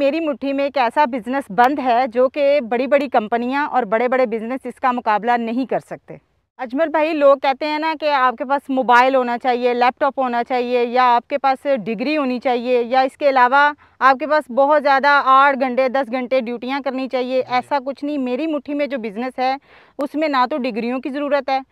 मेरी मुट्ठी में एक ऐसा बिज़नेस बंद है जो कि बड़ी बड़ी कंपनियां और बड़े बड़े बिज़नेस इसका मुकाबला नहीं कर सकते। अजमल भाई, लोग कहते हैं ना कि आपके पास मोबाइल होना चाहिए, लैपटॉप होना चाहिए, या आपके पास डिग्री होनी चाहिए, या इसके अलावा आपके पास बहुत ज़्यादा 8 घंटे 10 घंटे ड्यूटियां करनी चाहिए। ऐसा कुछ नहीं। मेरी मुट्ठी में जो बिज़नेस है उसमें ना तो डिग्रियों की ज़रूरत है,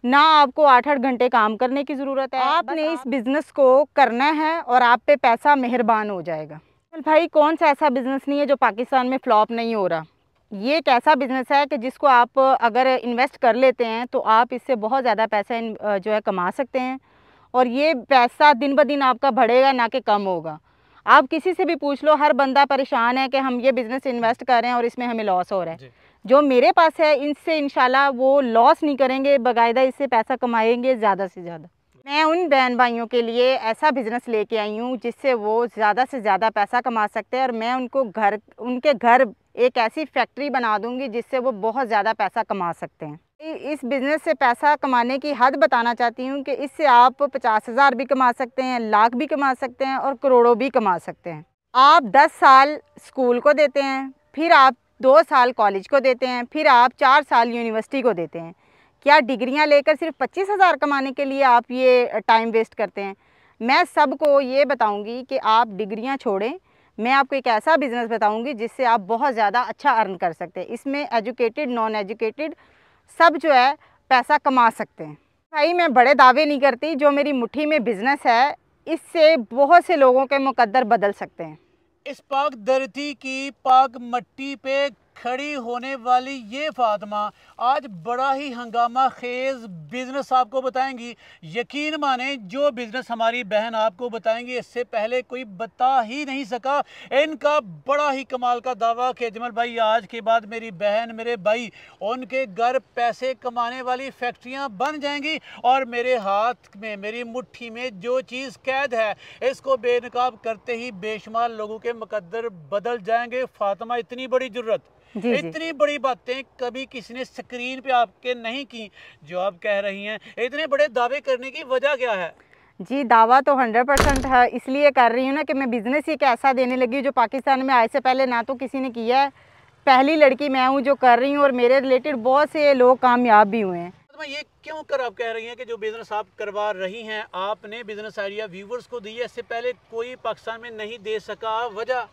ना आपको 8-8 घंटे काम करने की ज़रूरत है। आपने इस बिज़नेस को करना है और आप पे पैसा मेहरबान हो जाएगा। भाई, कौन सा ऐसा बिज़नेस नहीं है जो पाकिस्तान में फ्लॉप नहीं हो रहा। ये एक ऐसा बिज़नेस है कि जिसको आप अगर इन्वेस्ट कर लेते हैं तो आप इससे बहुत ज़्यादा पैसा जो है कमा सकते हैं, और ये पैसा दिन ब दिन आपका बढ़ेगा, ना कि कम होगा। आप किसी से भी पूछ लो, हर बंदा परेशान है कि हम ये बिज़नेस इन्वेस्ट कर रहे हैं और इसमें हमें लॉस हो रहा है। जो मेरे पास है, इनसे इंशाल्लाह वो लॉस नहीं करेंगे, बाकायदा इससे पैसा कमाएंगे ज़्यादा से ज़्यादा। मैं उन बहन भाइयों के लिए ऐसा बिज़नेस लेके आई हूँ जिससे वो ज़्यादा से ज़्यादा पैसा कमा सकते हैं, और मैं उनके घर एक ऐसी फैक्ट्री बना दूँगी जिससे वो बहुत ज़्यादा पैसा कमा सकते हैं। इस बिज़नेस से पैसा कमाने की हद बताना चाहती हूँ कि इससे आप 50,000 भी कमा सकते हैं, लाख भी कमा सकते हैं, और करोड़ों भी कमा सकते हैं। आप 10 साल स्कूल को देते हैं, फिर आप 2 साल कॉलेज को देते हैं, फिर आप 4 साल यूनिवर्सिटी को देते हैं। क्या डिग्रियां लेकर सिर्फ 25,000 कमाने के लिए आप ये टाइम वेस्ट करते हैं? मैं सबको ये बताऊंगी कि आप डिग्रियां छोड़ें। मैं आपको एक ऐसा बिज़नेस बताऊंगी जिससे आप बहुत ज़्यादा अच्छा अर्न कर सकते हैं। इसमें एजुकेटेड नॉन एजुकेटेड सब जो है पैसा कमा सकते हैं। भाई, मैं बड़े दावे नहीं करती। जो मेरी मुट्ठी में बिज़नेस है, इससे बहुत से लोगों के मुकद्दर बदल सकते हैं। इस पाक धरती की पाक मट्टी पे खड़ी होने वाली ये फातिमा आज बड़ा ही हंगामा खेज बिजनेस आपको बताएंगी। यकीन माने, जो बिजनेस हमारी बहन आपको बताएंगी इससे पहले कोई बता ही नहीं सका। इनका बड़ा ही कमाल का दावा कि अजमल भाई, आज के बाद मेरी बहन, मेरे भाई, उनके घर पैसे कमाने वाली फैक्ट्रियां बन जाएंगी, और मेरे हाथ में, मेरी मुट्ठी में जो चीज़ कैद है, इसको बेनकाब करते ही बेशुमार लोगों के मुकद्दर बदल जाएंगे। फातिमा, इतनी बड़ी जुर्रत, इतनी बड़ी बातें कभी किसी ने स्क्रीन पे आपके नहीं की जो आप कह रही हैं। इतने बड़े दावे करने की वजह क्या है? जी, दावा तो 100% है। इसलिए कर रही हूँ ना कि मैं बिज़नेस ही एक ऐसा देने लगी जो पाकिस्तान में आज से पहले ना तो किसी ने किया है। पहली लड़की मैं हूँ जो कर रही हूँ, और मेरे रिलेटेड बहुत से लोग कामयाब भी हुए हैं। तो ये क्यों कर आप कह रही हैं कि जो बिज़नेस आप करवा रही हैं, आपने बिज़नेस आइडिया व्यूवर्स को दी है, इससे पहले कोई पाकिस्तान में नहीं दे सका? वजह?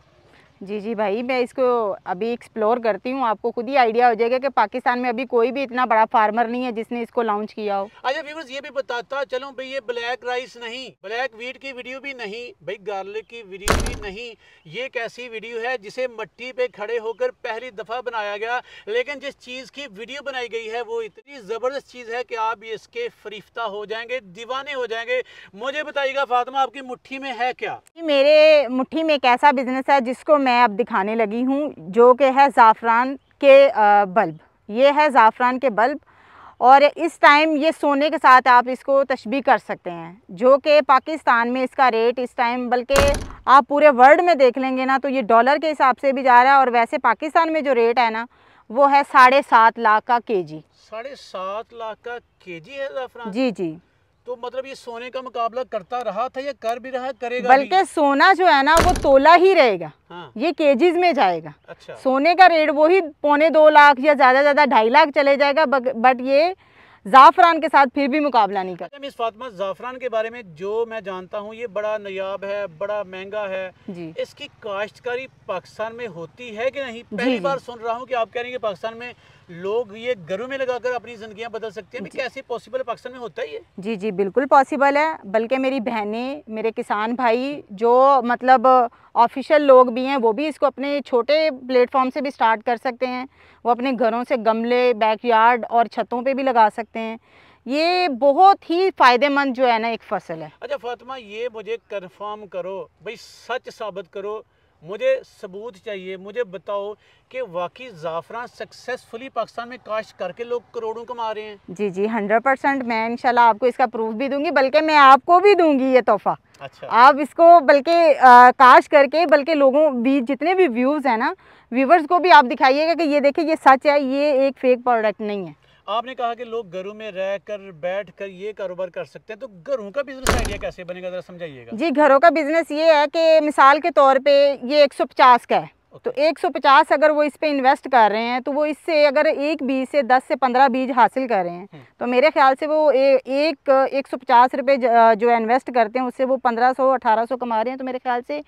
जी भाई, मैं इसको अभी एक्सप्लोर करती हूँ। आपको खुद ही आइडिया हो जाएगा कि पाकिस्तान में अभी कोई भी इतना बड़ा फार्मर नहीं है जिसने इसको लॉन्च किया हो। अच्छा व्यूअर्स, ये भी बताता चलो भाई, ये ब्लैक राइस नहीं, ब्लैक वीट की वीडियो भी नहीं भाई, गार्लिक की वीडियो भी नहीं। ये एक ऐसी वीडियो है जिसे मट्टी पे खड़े होकर पहली दफ़ा बनाया गया, लेकिन जिस चीज़ की वीडियो बनाई गई है वो इतनी ज़बरदस्त चीज़ है कि आप इसके फरिश्ता हो जाएंगे, दीवाने हो जाएंगे। मुझे बताइएगा फातिमा, आपकी मुट्ठी में है क्या? मेरे मुट्ठी में एक ऐसा बिज़नेस है जिसको मैं अब दिखाने लगी हूँ, जो कि है ज़ाफ़रान के बल्ब। ये है ज़ाफ़रान के बल्ब, और इस टाइम ये सोने के साथ आप इसको तशबीह कर सकते हैं, जो कि पाकिस्तान में इसका रेट इस टाइम, बल्कि आप पूरे वर्ल्ड में देख लेंगे ना तो ये डॉलर के हिसाब से भी जा रहा है, और वैसे पाकिस्तान में जो रेट है ना वो है 7.5 लाख का केजी। 7.5 लाख का केजी है ज़ाफ़रान? जी। तो मतलब ये सोने का मुकाबला करता रहा था या कर भी रहा, करेगा? बल्कि सोना जो है ना वो तोला ही रहेगा। हाँ। ये केजीज में जाएगा। अच्छा। सोने का रेट वही 2.25 लाख या ज़्यादा 2.5 लाख चले जाएगा, बट ये ज़ाफ़रान के साथ फिर भी मुकाबला नहीं करता। मिस फातिमा, ज़ाफ़रान के बारे में जो मैं जानता हूँ, ये बड़ा नायाब है, बड़ा महंगा है जी। इसकी काश्तकारी पाकिस्तान में होती है कि नहीं? पहली बार सुन रहा हूँ कि आप कह रही हैं कि पाकिस्तान में लोग ये घरों में लगाकर अपनी ज़िंदगियाँ बदल सकते हैं। कैसे पॉसिबल है? पाकिस्तान में होता ही है? जी बिल्कुल पॉसिबल है। बल्कि मेरी बहनें, मेरे किसान भाई, जो मतलब ऑफिशियल लोग भी हैं, वो भी इसको अपने छोटे प्लेटफॉर्म से भी स्टार्ट कर सकते हैं। वो अपने घरों से गमले, बैकयार्ड और छतों पे भी लगा सकते हैं। ये बहुत ही फ़ायदेमंद जो है ना एक फसल है। अच्छा फातिमा, ये मुझे कंफर्म करो भाई, सच साबित करो, मुझे सबूत चाहिए। मुझे बताओ कि वाकई ज़ाफ़रान सक्सेसफुली पाकिस्तान में काश्त करके लोग करोड़ों कमा रहे हैं? जी 100%। मैं इंशाल्लाह आपको इसका प्रूफ भी दूंगी, बल्कि मैं आपको भी दूंगी ये तोहफा। अच्छा। आप इसको बल्कि काश्त करके, बल्कि लोगों भी, जितने भी व्यूज़ हैं ना, व्यूवर्स को भी आप दिखाइएगा कि ये देखिए, ये सच है, ये एक फेक प्रोडक्ट नहीं है। आपने कहा कि लोग घरों में रह कर बैठ कर ये कारोबार कर सकते हैं, तो घरों का बिजनेस आइडिया कैसे बनेगा, जरा समझाइएगा। जी, घरों का बिजनेस ये है कि मिसाल के तौर पे ये 150 का है, तो 150 अगर वो इस पे इन्वेस्ट कर रहे हैं, तो वो इससे अगर एक बीज से 10 से 15 बीज हासिल कर रहे हैं, तो मेरे ख्याल से वो एक 150 रुपये जो इन्वेस्ट करते हैं उससे वो 1500-1800 कमा रहे हैं, तो मेरे ख्याल से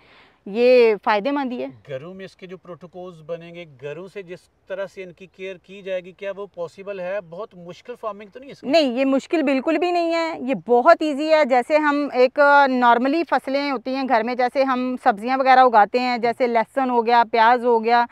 ये फ़ायदेमंद ही है। घरों में इसके जो प्रोटोकॉल्स बनेंगे, घरों से जिस तरह से इनकी केयर की जाएगी, क्या वो पॉसिबल है? बहुत मुश्किल फार्मिंग तो नहीं है इसकी? नहीं, ये मुश्किल बिल्कुल भी नहीं है, ये बहुत इजी है। जैसे हम एक नॉर्मली फसलें होती हैं घर में, जैसे हम सब्जियां वगैरह उगाते हैं, जैसे लहसुन हो गया, प्याज हो गया,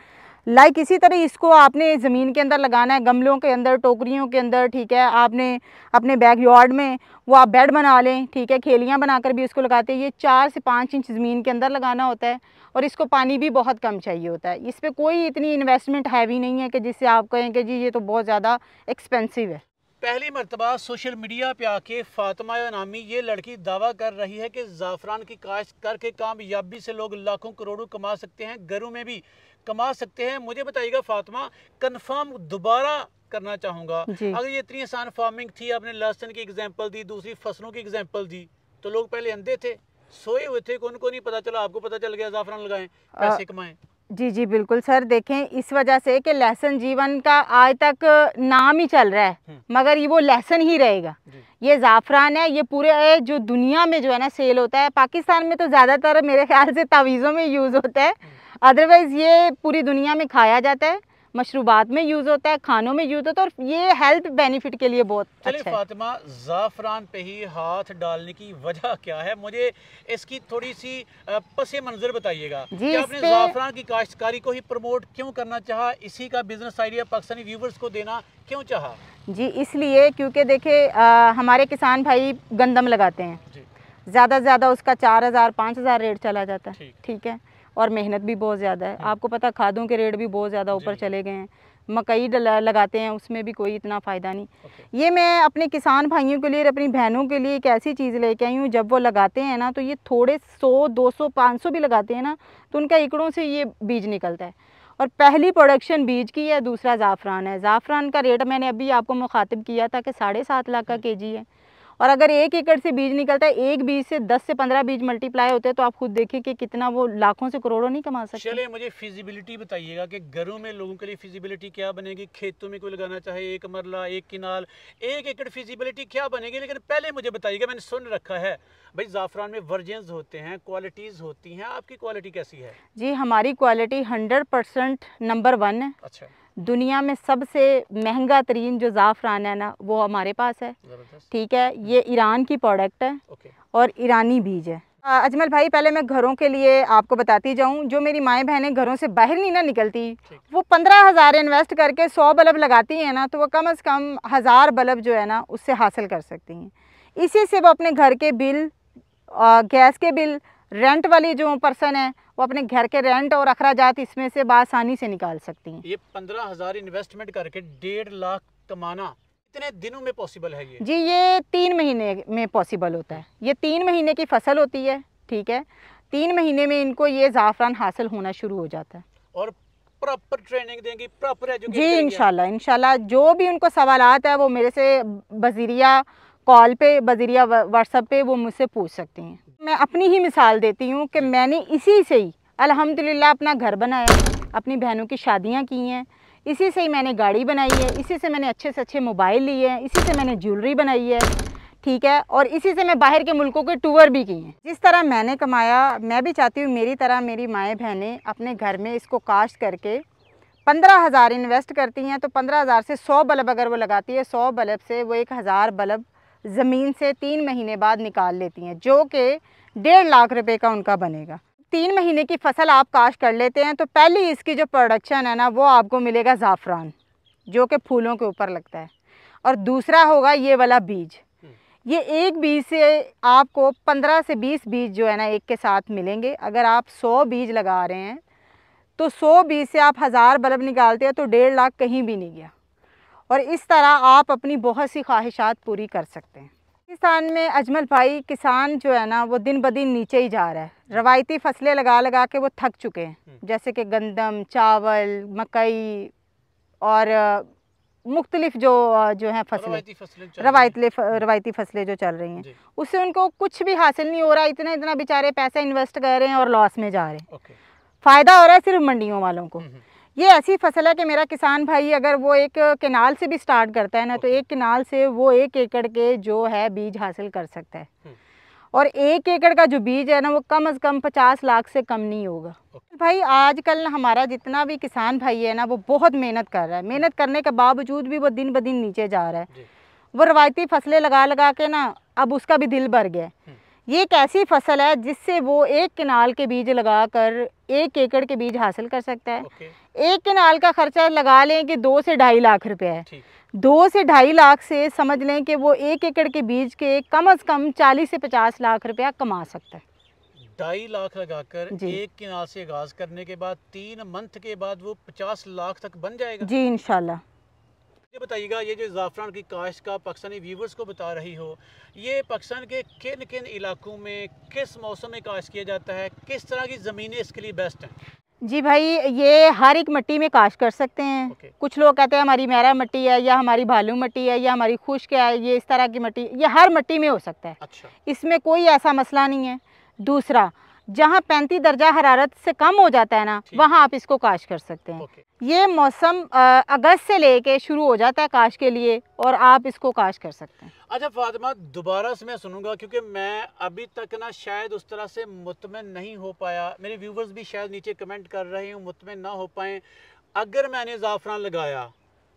लाइक इसी तरह इसको आपने ज़मीन के अंदर लगाना है, गमलों के अंदर, टोकरियों के अंदर, ठीक है। आपने अपने बैकयार्ड में वो आप बेड बना लें, ठीक है, खेलियाँ बनाकर भी उसको लगाते हैं। ये 4 से 5 इंच ज़मीन के अंदर लगाना होता है और इसको पानी भी बहुत कम चाहिए होता है। इस पर कोई इतनी इन्वेस्टमेंट हैवी नहीं है कि जिससे आप कहें कि जी ये तो बहुत ज़्यादा एक्सपेंसिव है। पहली मरतबा सोशल मीडिया पे आके फातिमा नामी ये लड़की दावा कर रही है कि ज़ाफ़रान की काश्त करके कामयाबी से लोग लाखों करोड़ों कमा सकते हैं, घरों में भी कमा सकते हैं। मुझे बताइएगा फातिमा, कंफर्म दोबारा करना चाहूँगा, अगर ये इतनी आसान फार्मिंग थी, आपने लहसुन की एग्जांपल दी, दूसरी फसलों की एग्जांपल दी, तो लोग पहले अंधे थे, सोए हुए थे, उनको नहीं पता चला, आपको पता चल गया ज़ाफ़रान लगाएं पैसे कमाएं। जी जी बिल्कुल सर, देखें इस वजह से कि लहसुन जीवन का आज तक नाम ही चल रहा है, मगर ये वो लहसुन ही रहेगा। ये ज़ाफ़रान है, ये पूरे जो दुनिया में जो है ना सेल होता है। पाकिस्तान में तो ज़्यादातर मेरे ख्याल से तावीज़ों में यूज़ होता है, अदरवाइज़ ये पूरी दुनिया में खाया जाता है, मशरूबात में यूज़ होता है, खानों में यूज़ होता है, और ये हेल्थ बेनिफिट के लिए बहुत अच्छा है। फातिमा, ज़ाफ़रान पे ही हाथ डालने की वजह क्या है? मुझे इसकी थोड़ी सी पसे मंजर बताइएगा कि आपने ज़ाफ़रान की काश्तकारी को ही प्रमोट क्यों करना चाहा, इसी का बिजनेस आइडिया पाकिस्तानी व्यूवर्स को देना क्यों चाहा? जी, इसलिए क्योंकि देखिए हमारे किसान भाई गंदम लगाते हैं, ज़्यादा से ज़्यादा उसका 4000-5000 रेट चला जाता है, ठीक है, और मेहनत भी बहुत ज़्यादा है। आपको पता खादों के रेट भी बहुत ज़्यादा ऊपर चले गए हैं। मकई लगाते हैं, उसमें भी कोई इतना फ़ायदा नहीं। ये मैं अपने किसान भाइयों के लिए और अपनी बहनों के लिए एक ऐसी चीज़ लेके आई हूँ, जब वो लगाते हैं ना, तो ये थोड़े 100, 200, 500 भी लगाते हैं ना, तो उनका एकड़ों से ये बीज निकलता है। और पहली प्रोडक्शन बीज की है, दूसरा ज़ाफ़रान है। ज़ाफ़रान का रेट मैंने अभी आपको मुखातिब किया था कि 7.5 लाख का केजी है, और अगर 1 एकड़ से बीज निकलता है, एक बीज से 10 से 15 बीज मल्टीप्लाई होते हैं, तो आप खुद देखिए कि कितना वो लाखों से करोड़ों नहीं कमा सकते। चलिए मुझे फिजिबिलिटी बताइएगा कि घरों में लोगों के लिए फिजिबिलिटी क्या बनेगी, खेतों में कोई लगाना चाहे 1 मरला 1 किनाल 1 एकड़ फिजिबिलिटी क्या बनेगी। लेकिन पहले मुझे बताइएगा, मैंने सुन रखा है भाई ज़ाफ़रान में वर्जन्स होते हैं, क्वालिटीज़ होती हैं, आपकी क्वालिटी कैसी है? जी, हमारी क्वालिटी 100% नंबर 1 है। अच्छा, दुनिया में सबसे महंगा तरीन जो ज़ाफ़रान है ना, वो हमारे पास है, ठीक है। ये ईरान की प्रोडक्ट है और ईरानी बीज है। अजमल भाई, पहले मैं घरों के लिए आपको बताती जाऊं, जो मेरी माएँ बहनें घरों से बाहर नहीं ना निकलती, वो 15,000 इन्वेस्ट करके 100 बल्ब लगाती हैं ना, तो वो कम से कम 1000 बल्ब जो है ना उससे हासिल कर सकती हैं। इसी से वो अपने घर के बिल, गैस के बिल, रेंट वाली जो पर्सन है, वो अपने घर के रेंट और अखराजात इसमें से आसानी से निकाल सकती हैं। ये 15,000 इन्वेस्टमेंट करके 1.5 लाख कमाना कितने दिनों में पॉसिबल है ये? जी, ये 3 महीने में पॉसिबल होता है। ये 3 महीने की फसल होती है, ठीक है। 3 महीने में इनको ये ज़ाफ़रान हासिल होना शुरू हो जाता है। और प्रॉपर ट्रेनिंग देंगी, प्रॉपर एजुकेशन? जी, इंशाल्लाह जो भी उनको सवालात है वो मेरे से बज़रिया कॉल पे, बज़रिया व्हाट्सएप पे वो मुझसे पूछ सकती हैं। मैं अपनी ही मिसाल देती हूँ कि मैंने इसी से ही अल्हम्दुलिल्लाह अपना घर बनाया, अपनी बहनों की शादियाँ की हैं, इसी से ही मैंने गाड़ी बनाई है, इसी से मैंने अच्छे से अच्छे मोबाइल लिए हैं, इसी से मैंने ज्वेलरी बनाई है, ठीक है, और इसी से मैं बाहर के मुल्कों के टूर भी किए हैं। जिस तरह मैंने कमाया, मैं भी चाहती हूँ मेरी तरह मेरी माएँ बहनें अपने घर में इसको काश्त करके 15,000 इन्वेस्ट करती हैं, तो 15,000 से 100 बल्ब अगर वो लगाती है, 100 बल्ब से वो 1000 बल्ब ज़मीन से 3 महीने बाद निकाल लेती हैं, जो कि 1.5 लाख रुपए का उनका बनेगा। 3 महीने की फसल आप काश्त कर लेते हैं, तो पहली इसकी जो प्रोडक्शन है ना, वो आपको मिलेगा ज़ाफ़रान, जो कि फूलों के ऊपर लगता है, और दूसरा होगा ये वाला बीज। ये एक बीज से आपको 15 से 20 बीज जो है ना एक के साथ मिलेंगे। अगर आप 100 बीज लगा रहे हैं, तो 100 बीज से आप 1000 बल्ब निकालते हैं, तो 1.5 लाख कहीं भी नहीं गया, और इस तरह आप अपनी बहुत सी ख्वाहिशात पूरी कर सकते हैं। पाकिस्तान में अजमल भाई, किसान जो है ना वो दिन ब दिन नीचे ही जा रहा है। रवायती फसलें लगा लगा के वो थक चुके हैं, जैसे कि गंदम, चावल, मकई और मुख्तलिफ जो जो है फसलें, रवायती फसलें जो चल रही हैं, उससे उनको कुछ भी हासिल नहीं हो रहा। इतना इतना बेचारे पैसा इन्वेस्ट कर रहे हैं और लॉस में जा रहे हैं। फ़ायदा हो रहा है सिर्फ मंडियों वालों को। ये ऐसी फसल है कि मेरा किसान भाई अगर वो एक केनाल से भी स्टार्ट करता है ना, तो एक केनाल से वो 1 एकड़ के जो है बीज हासिल कर सकता है। और 1 एकड़ का जो बीज है ना, वो कम से कम 50 लाख से कम नहीं होगा। भाई आजकल हमारा जितना भी किसान भाई है ना, वो बहुत मेहनत कर रहा है। मेहनत करने के बावजूद भी वो दिन ब दिन नीचे जा रहा है। वो रवायती फसलें लगा लगा के ना अब उसका भी दिल भर गया। ये एक ऐसी फसल है जिससे वो 1 केनाल के बीज लगाकर 1 एकड़ के बीज हासिल कर सकता है। 1 केनाल का खर्चा लगा लें कि 2 से 2.5 लाख रुपए है। 2 से 2.5 लाख से समझ लें कि वो 1 एकड़ के बीज के कम से कम 40 से 50 लाख रुपया कमा सकता है। 2.5 लाख लगाकर 1 केनाल से आगाज करने के बाद 3 मंथ के बाद वो 50 लाख तक बन जाएगा जी इंशाल्लाह। ये बताइएगा, ये जो ज़ाफ़रान की काश्त का पाकिस्तानी व्यूवर्स को बता रही हो, ये पाकिस्तान के किन किन इलाकों में किस मौसम में काश्त किया जाता है, किस तरह की ज़मीनें इसके लिए बेस्ट हैं? जी भाई, ये हर एक मिट्टी में काश्त कर सकते हैं। कुछ लोग कहते हैं हमारी मैरा मिट्टी है, या हमारी भालू मिट्टी है, या हमारी खुश्क है, ये इस तरह की मिट्टी, ये हर मिट्टी में हो सकता है। अच्छा। इसमें कोई ऐसा मसला नहीं है। दूसरा, जहाँ 35 दर्जा हरारत से कम हो जाता है ना, वहाँ आप इसको काश्त कर सकते हैं। ये मौसम अगस्त से लेके शुरू हो जाता है काश्त के लिए, और आप इसको काश्त कर सकते हैं। अच्छा फातिमा, दोबारा से मैं सुनूंगा क्योंकि मैं अभी तक ना शायद उस तरह से मुतमिन नहीं हो पाया। मेरे व्यूवर्स भी शायद नीचे कमेंट कर रहे हैं, मुतमिन ना हो पाए। अगर मैंने ज़ाफ़रान लगाया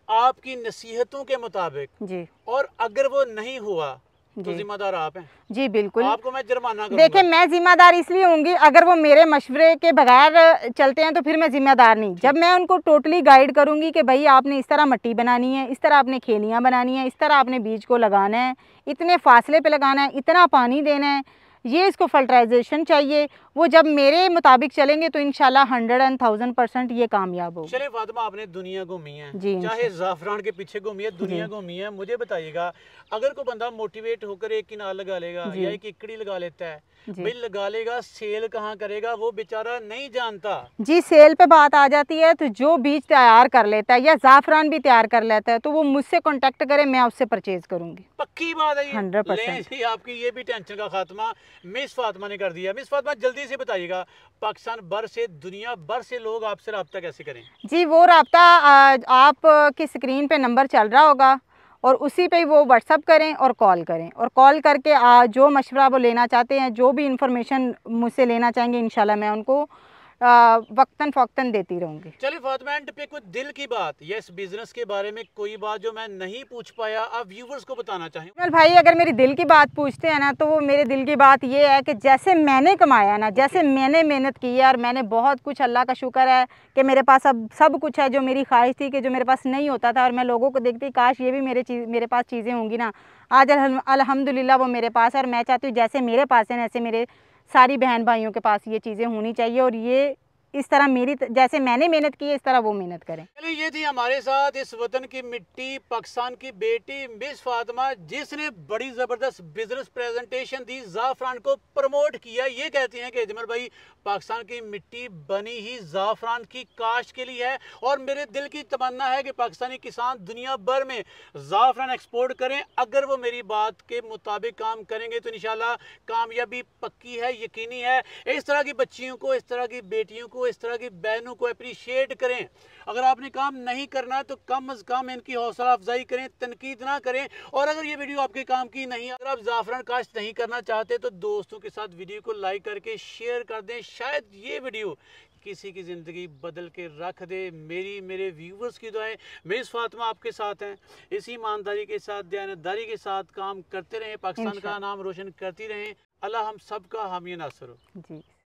आपकी नसीहतों के मुताबिक जी, और अगर वो नहीं हुआ तो जिम्मेदार आप हैं? जी बिल्कुल, आपको मैं जुर्माना करूंगा। देखिए, मैं जिम्मेदार इसलिए होंगी, अगर वो मेरे मशवरे के बगैर चलते हैं तो फिर मैं जिम्मेदार नहीं। जब मैं उनको टोटली गाइड करूंगी कि भाई आपने इस तरह मिट्टी बनानी है, इस तरह आपने खेलियां बनानी है, इस तरह आपने बीज को लगाना है, इतने फासले पे लगाना है, इतना पानी देना है, ये इसको फर्टिलाइजेशन चाहिए, वो जब मेरे मुताबिक चलेंगे तो इंशाल्लाह 100% ये कामयाब हो। चलिए फातिमा, आपने दुनिया घूमी है जी, चाहे ज़ाफ़रान के पीछे घूमी है, दुनिया घूमी है। मुझे बताइएगा, अगर कोई बंदा मोटिवेट होकर 1 केनाल लगा लेगा या 1 एकड़ी लगा लेता है, भाई लगा लेगा, सेल कहाँ करेगा वो बेचारा नहीं जानता जी। सेल पे बात आ जाती है तो जो बीज तैयार कर लेता है या ज़ाफ़रान भी तैयार कर लेता है तो वो मुझसे कांटेक्ट करे, मैं उससे परचेज करूंगी। पक्की बात है, 100%। आपकी ये भी टेंशन का खात्मा मिस फातिमा ने कर दिया। मिस फातिमा, जल्दी से बताइएगा, पाकिस्तान भर से, दुनिया भर से लोग आपसे रब्ता कैसे करें? जी, वो रब्ता आपकी स्क्रीन पे नंबर चल रहा होगा और उसी पे वो व्हाट्सअप करें और कॉल करें, और कॉल करके जो मशवरा वो लेना चाहते हैं, जो भी इंफॉर्मेशन मुझसे लेना चाहेंगे, इंशाल्लाह मैं उनको वक्तन फ़ौक्तन देती रहूँगी। चलिए फातिमा, एंड पे कुछ दिल की बात, इस बिजनेस के बारे में कोई बात जो मैं नहीं पूछ पाया, आप व्यूवर्स को बताना चाहें? भाई, अगर मेरी दिल की बात पूछते हैं ना, तो वो मेरे दिल की बात ये है कि जैसे मैंने कमाया ना, जैसे मैंने मेहनत की है, और मैंने बहुत कुछ, अल्लाह का शुक्र है कि मेरे पास अब सब कुछ है जो मेरी ख्वाहिश थी कि जो मेरे पास नहीं होता था, और मैं लोगों को देखती काश ये भी मेरे पास चीज़ें होंगी ना। आज अल्हम्दुलिल्लाह वो मेरे पास है, और मैं चाहती हूँ जैसे मेरे पास है ऐसे मेरे सारी बहन भाइयों के पास ये चीज़ें होनी चाहिए, और ये इस तरह जैसे मैंने मेहनत की है, इस तरह वो मेहनत करें। चलिए, ये थी हमारे साथ इस वतन की मिट्टी, पाकिस्तान की बेटी मिस फातिमा, जिसने बड़ी ज़बरदस्त बिजनेस प्रेजेंटेशन दी, ज़ाफ़रान को प्रमोट किया। ये कहती हैं कि अजमल भाई, पाकिस्तान की मिट्टी बनी ही ज़ाफ़रान की काश्त के लिए है, और मेरे दिल की तमन्ना है कि पाकिस्तानी किसान दुनिया भर में ज़ाफ़रान एक्सपोर्ट करें। अगर वो मेरी बात के मुताबिक काम करेंगे तो इंशाल्लाह कामयाबी पक्की है, यकीनी है। इस तरह की बच्चियों को, इस तरह की बेटियों को, इस तरह की बहनों को अप्रिशिएट करें। अगर आपने काम नहीं करना तो कम अज़ कम इनकी हौसला अफजाई करें, तनकीद ना करें। और अगर ये वीडियो आपके काम की नहीं, अगर आप ज़ाफ़रान काश्त नहीं करना चाहते तो दोस्तों के साथ वीडियो को लाइक करके शेयर कर दें। शायद ये वीडियो किसी की ज़िंदगी बदल के रख दे। मेरे व्यूवर्स की दुआएं मिस फातिमा आपके साथ हैं। इसी ईमानदारी के साथ, दयानतदारी के साथ काम करते रहें, पाकिस्तान का नाम रोशन करती रहें। अल्लाह हम सब का हामी नासर हो जी।